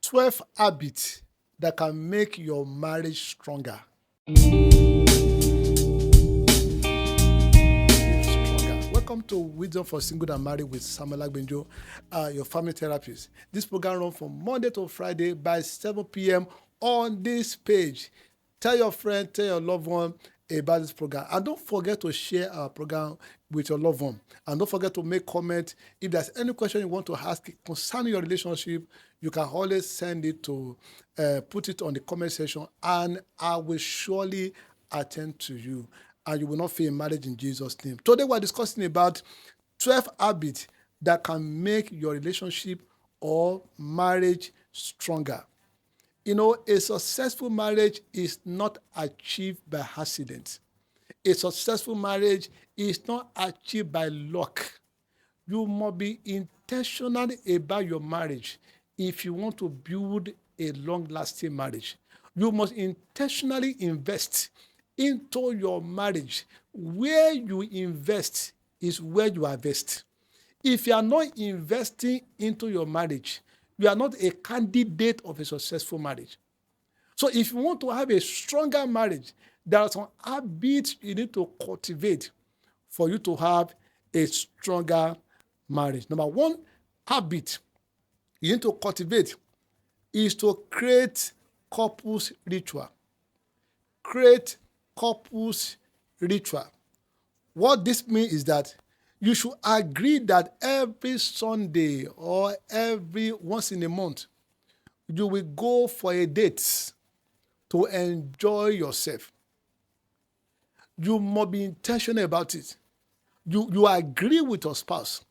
12 habits that can make your marriage stronger. Welcome to Wisdom for Single and Married with Samuel Agbenjo, your family therapist. This program runs from Monday to Friday by 7 p.m. on this page. Tell your friend, tell your loved one about this program. And don't forget to share our program with your loved one. And don't forget to make comment. If there's any question you want to ask concerning your relationship, you can always send it to, put it on the comment section, and I will surely attend to you. And you will not fail in marriage in Jesus' name. Today we're discussing about 12 habits that can make your relationship or marriage stronger. You know, a successful marriage is not achieved by accident. A successful marriage is not achieved by luck. You must be intentional about your marriage if you want to build a long-lasting marriage. You must intentionally invest into your marriage. Where you invest is where you harvest. If you are not investing into your marriage, you are not a candidate of a successful marriage. So if you want to have a stronger marriage, there are some habits you need to cultivate for you to have a stronger marriage. Number one habit you need to cultivate is to create couples ritual. Create couples ritual. What this means is that you should agree that every Sunday or every once in a month, you will go for a date to enjoy yourself. You must be intentional about it. You agree with your spouse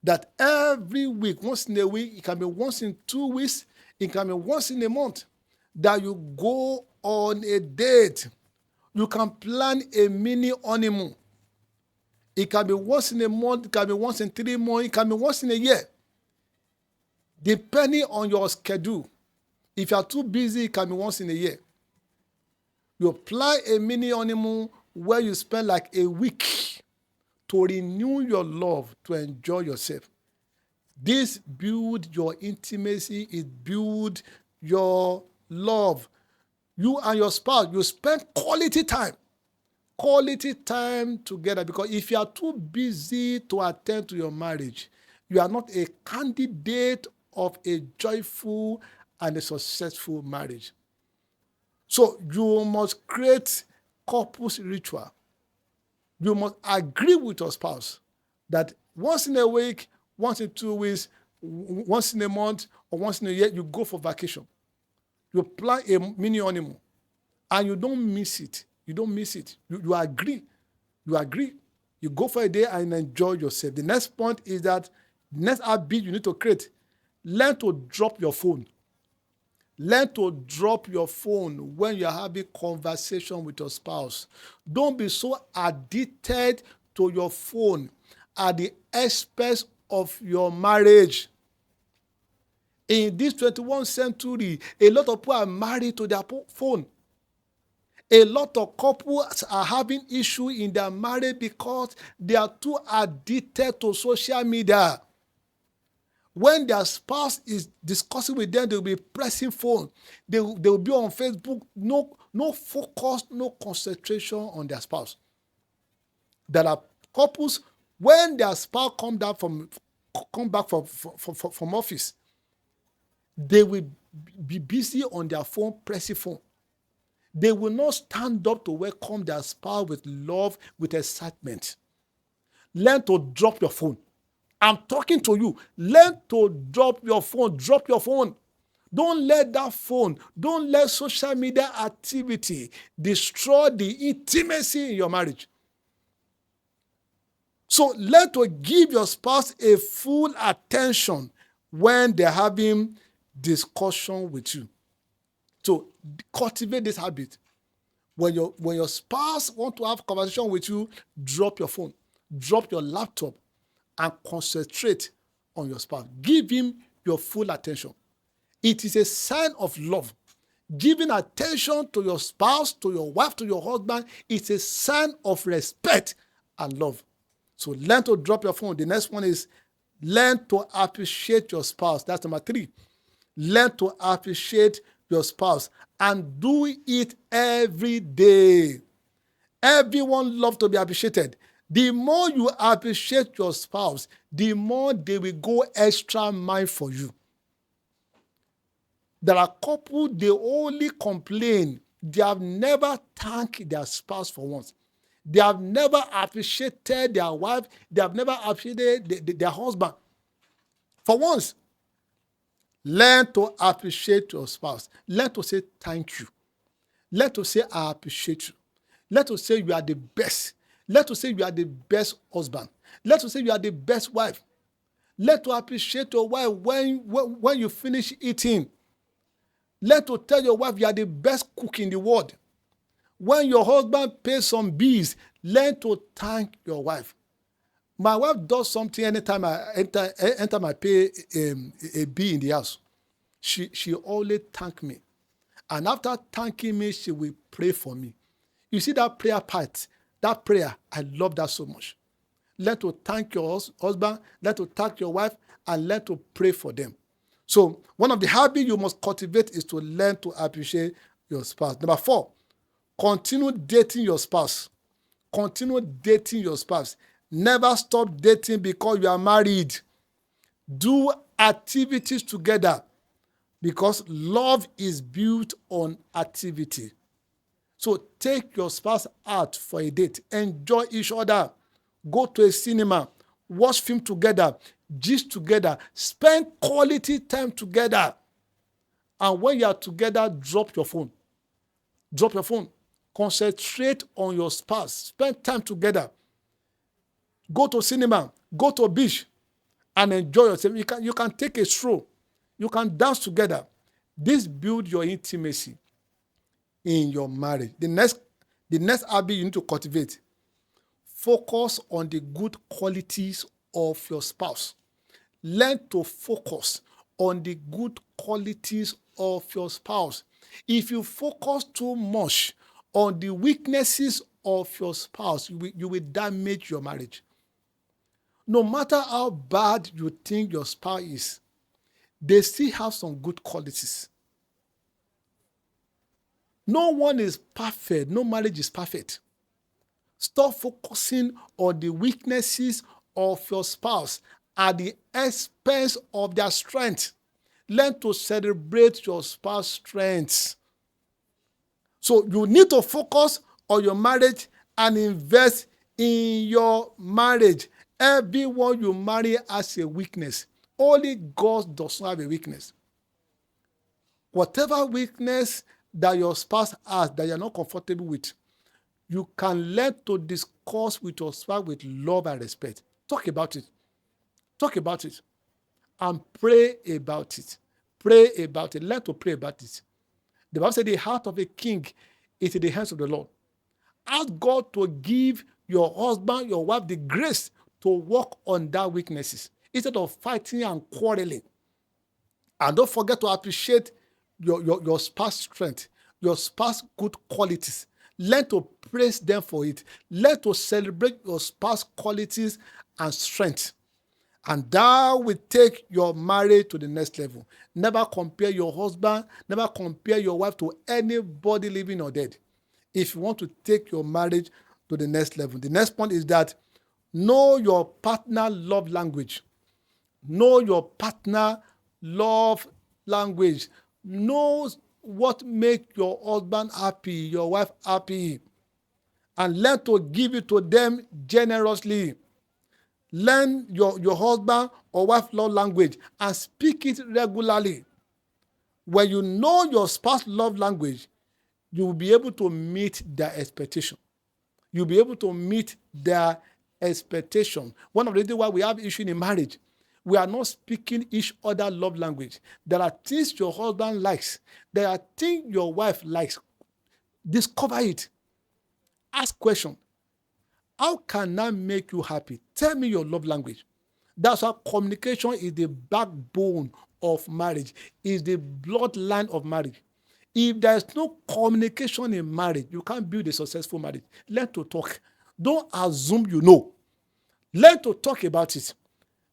that every week, once in a week, it can be once in 2 weeks, it can be once in a month, that you go on a date. You can plan a mini honeymoon. It can be once in a month, it can be once in 3 months, it can be once in a year. Depending on your schedule. If you are too busy, it can be once in a year. You plan a mini honeymoon where you spend like a week to renew your love, to enjoy yourself. This builds your intimacy, it builds your love. You and your spouse, you spend quality time together, because if you are too busy to attend to your marriage, you are not a candidate of a joyful and a successful marriage. So you must create couples ritual. You must agree with your spouse that once in a week, once in 2 weeks, once in a month, or once in a year, you go for vacation. You plan a mini honeymoon, and you don't miss it. You don't miss it. You agree. You agree. You go for a day and enjoy yourself. The next point is that next habit you need to create. Learn to drop your phone. Learn to drop your phone when you're having conversation with your spouse. Don't be so addicted to your phone at the expense of your marriage. In this 21st century, a lot of people are married to their phone. A lot of couples are having issues in their marriage because they are too addicted to social media. When their spouse is discussing with them, they will be pressing phone. They will be on Facebook. No focus, no concentration on their spouse. There are couples, when their spouse come back from office, they will be busy on their phone, pressing phone. They will not stand up to welcome their spouse with love, with excitement. Learn to drop your phone. I'm talking to you. Learn to drop your phone. Drop your phone. Don't let that phone, don't let social media activity destroy the intimacy in your marriage. So learn to give your spouse a full attention when they're having discussion with you. So cultivate this habit. When your spouse want to have conversation with you, drop your phone, drop your laptop, and concentrate on your spouse. Give him your full attention. It is a sign of love. Giving attention to your spouse, to your wife, to your husband, it's a sign of respect and love. So learn to drop your phone. The next one is learn to appreciate your spouse. That's number 3. Learn to appreciate your spouse and do it every day. Everyone loves to be appreciated. The more you appreciate your spouse, the more they will go extra mile for you. There are couples, they only complain. They have never thanked their spouse for once. They have never appreciated their wife. They have never appreciated their husband. For once, learn to appreciate your spouse. Learn to say thank you. Learn to say I appreciate you. Learn to say you are the best. Learn to say you are the best husband. Learn to say you are the best wife. Learn to appreciate your wife when you finish eating. Learn to tell your wife you are the best cook in the world. When your husband pays some bills, learn to thank your wife. My wife does something anytime I pay a bill in the house. She always thank me. And after thanking me, she will pray for me. You see that prayer part, that prayer, I love that so much. Learn to thank your husband, learn to thank your wife, and learn to pray for them. So one of the habits you must cultivate is to learn to appreciate your spouse. Number 4, continue dating your spouse. Continue dating your spouse. Never stop dating because you are married. Do activities together because love is built on activity. So take your spouse out for a date. Enjoy each other. Go to a cinema. Watch film together. Gist together. Spend quality time together. And when you are together, drop your phone. Drop your phone. Concentrate on your spouse. Spend time together. Go to cinema. Go to a beach and enjoy yourself. You can take a stroll. You can dance together. This builds your intimacy in your marriage. The next habit you need to cultivate. Focus on the good qualities of your spouse. Learn to focus on the good qualities of your spouse. If you focus too much on the weaknesses of your spouse, you will damage your marriage. No matter how bad you think your spouse is, they still have some good qualities. No one is perfect. No marriage is perfect. Stop focusing on the weaknesses of your spouse at the expense of their strength. Learn to celebrate your spouse's strengths. So you need to focus on your marriage and invest in your marriage. Everyone you marry has a weakness. Only God does not have a weakness. Whatever weakness that your spouse has that you're not comfortable with, you can learn to discuss with your spouse with love and respect. Talk about it. Talk about it. And pray about it. Pray about it. Learn to pray about it. The Bible said the heart of a king is in the hands of the Lord. Ask God to give your husband, your wife, the grace to work on their weaknesses instead of fighting and quarreling. And don't forget to appreciate your spouse's strength, your spouse's good qualities. Learn to praise them for it. Learn to celebrate your spouse's qualities and strength. And that will take your marriage to the next level. Never compare your husband, never compare your wife to anybody living or dead. If you want to take your marriage to the next level. The next point is that know your partner love language. Know your partner love language. Know what makes your husband happy, your wife happy. And learn to give it to them generously. Learn your husband or wife love language and speak it regularly. When you know your spouse love language, you will be able to meet their expectation. You'll be able to meet their expectation. One of the reasons why we have issue in marriage, we are not speaking each other love language. There are things your husband likes. There are things your wife likes. Discover it. Ask questions. How can I make you happy? Tell me your love language. That's why communication is the backbone of marriage, is the bloodline of marriage. If there's no communication in marriage, you can't build a successful marriage. Learn to talk. Don't assume you know. Learn to talk about it.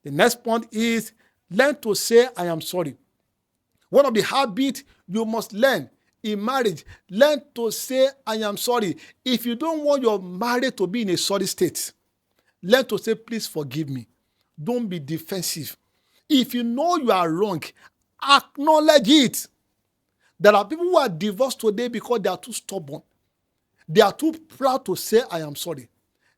The next point is learn to say, I am sorry. One of the habits you must learn in marriage, learn to say, I am sorry. If you don't want your marriage to be in a sorry state, learn to say, please forgive me. Don't be defensive. If you know you are wrong, acknowledge it. There are people who are divorced today because they are too stubborn. They are too proud to say, I am sorry.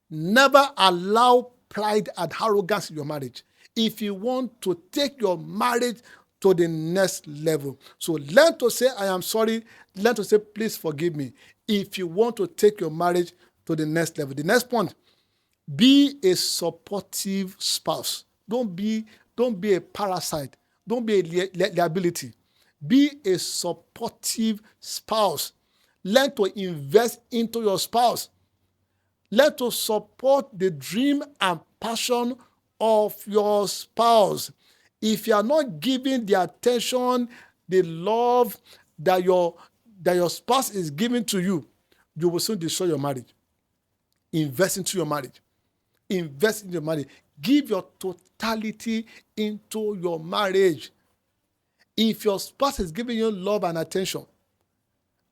Never allow pride and arrogance in your marriage if you want to take your marriage to the next level. So learn to say, I am sorry. Learn to say, please forgive me if you want to take your marriage to the next level. The next point, be a supportive spouse. Don't be a parasite. Don't be a liability. Be a supportive spouse. Learn to invest into your spouse. Learn to support the dream and passion of your spouse. If you are not giving the attention, the love that your spouse is giving to you, you will soon destroy your marriage. Invest into your marriage. Invest in your marriage. Give your totality into your marriage. If your spouse is giving you love and attention,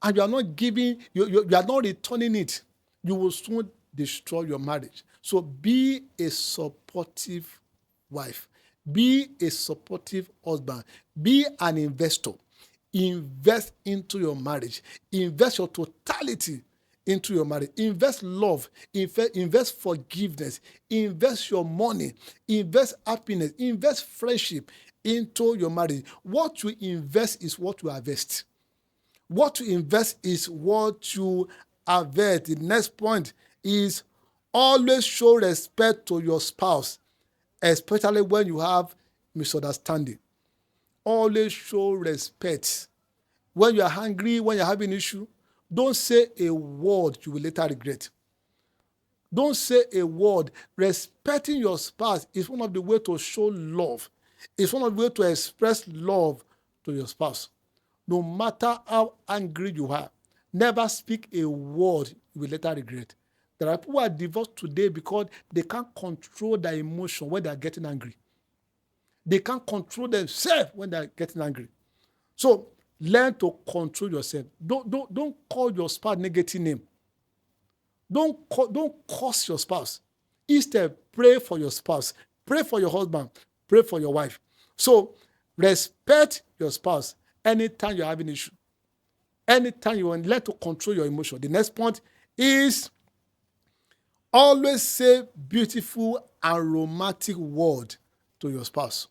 and you are not giving, you are not returning it, you will soon destroy your marriage. So be a supportive wife. Be a supportive husband. Be an investor. Invest into your marriage. Invest your totality into your marriage. Invest love. Invest forgiveness. Invest your money. Invest happiness. Invest friendship into your marriage. What you invest is what you harvest. What you invest is what you harvest. The next point is always show respect to your spouse, especially when you have misunderstanding. Always show respect. When you are hungry, when you're having an issue, don't say a word you will later regret. Don't say a word. Respecting your spouse is one of the ways to show love. It's one of the ways to express love to your spouse. No matter how angry you are, never speak a word you will later regret. There are people who are divorced today because they can't control their emotion when they are getting angry. They can't control themselves when they are getting angry. So learn to control yourself. Don't call your spouse negative name. Don't curse your spouse. Instead, pray for your spouse. Pray for your husband. Pray for your wife. So respect your spouse anytime you're having an issue. Anytime you want, learn to control your emotion. The next point is always say beautiful and romantic word to your spouse.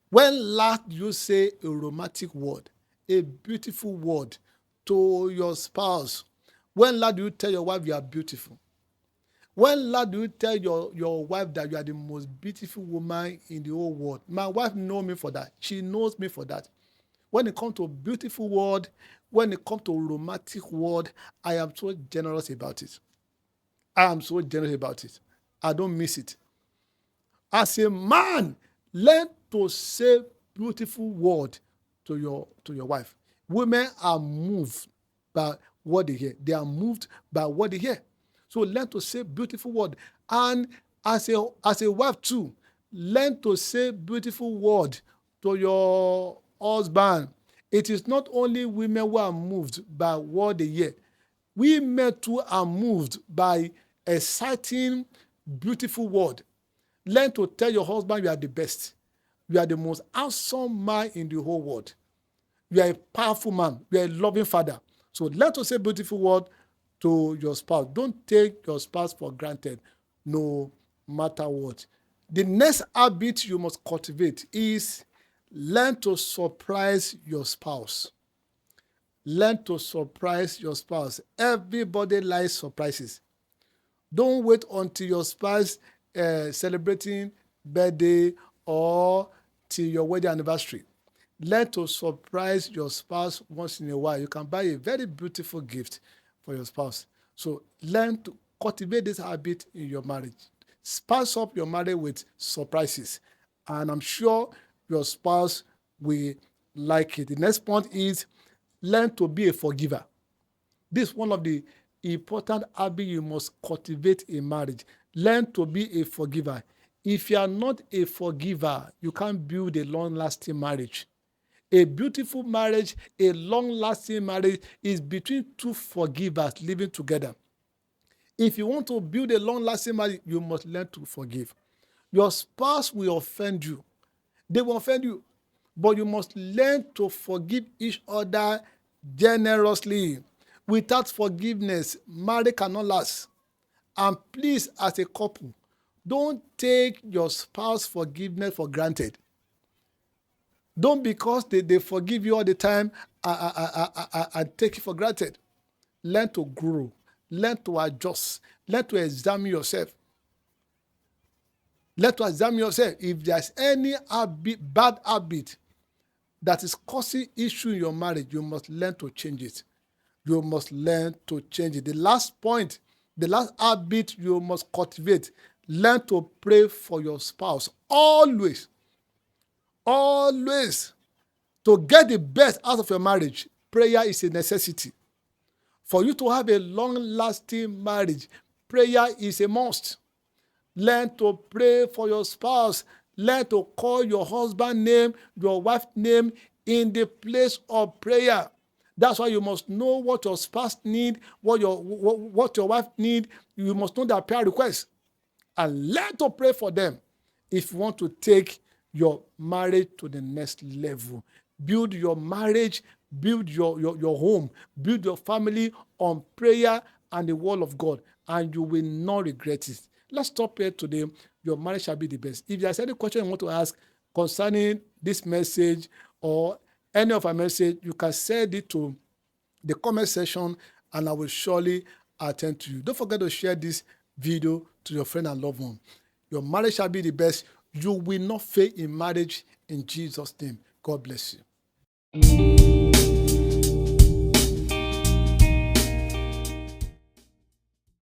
When last you say a romantic word, a beautiful word to your spouse? When last do you tell your wife you are beautiful? When last do you tell your wife that you are the most beautiful woman in the whole world? My wife knows me for that. She knows me for that. When it comes to beautiful word, when it comes to romantic word, I am so generous about it. I am so generous about it. I don't miss it. As a man, learn to say beautiful word to your wife. Women are moved by what they hear. They are moved by what they hear. So learn to say beautiful word. And as a wife too, learn to say beautiful word to your husband. It is not only women who are moved by what they hear. We men too are moved by exciting, beautiful word. Learn to tell your husband you are the best. You are the most handsome man in the whole world. You are a powerful man. You are a loving father. So learn to say beautiful word to your spouse. Don't take your spouse for granted, no matter what. The next habit you must cultivate is learn to surprise your spouse. Learn to surprise your spouse. Everybody likes surprises. Don't wait until your spouse celebrating birthday or till your wedding anniversary. Learn to surprise your spouse once in a while. You can buy a very beautiful gift for your spouse. So learn to cultivate this habit in your marriage. Spice up your marriage with surprises. And I'm sure your spouse will like it. The next point is learn to be a forgiver. This is one of the important habits you must cultivate in marriage. Learn to be a forgiver. If you are not a forgiver, you can't build a long-lasting marriage. A beautiful marriage, a long-lasting marriage is between two forgivers living together. If you want to build a long-lasting marriage, you must learn to forgive. Your spouse will offend you. They will offend you. But you must learn to forgive each other generously. Without forgiveness, marriage cannot last. And please, as a couple, don't take your spouse's forgiveness for granted. Don't, because they forgive you all the time, and take it for granted. Learn to grow. Learn to adjust. Learn to examine yourself. Learn to examine yourself. If there's any bad habit that is causing issue in your marriage, you must learn to change it. You must learn to change it. The last point, the last habit you must cultivate, learn to pray for your spouse. Always. Always. To get the best out of your marriage, prayer is a necessity. For you to have a long-lasting marriage, prayer is a must. Learn to pray for your spouse. Learn to call your husband's name, your wife's name in the place of prayer. That's why you must know what your spouse needs, what your wife needs. You must know their prayer requests. And learn to pray for them if you want to take your marriage to the next level. Build your marriage, build your home, build your family on prayer and the word of God, and you will not regret it. Let's stop here today. Your marriage shall be the best. If there's any question you want to ask concerning this message or any of our message, you can send it to the comment section and I will surely attend to you. Don't forget to share this video to your friend and loved one. Your marriage shall be the best. You will not fail in marriage in Jesus' name. God bless you.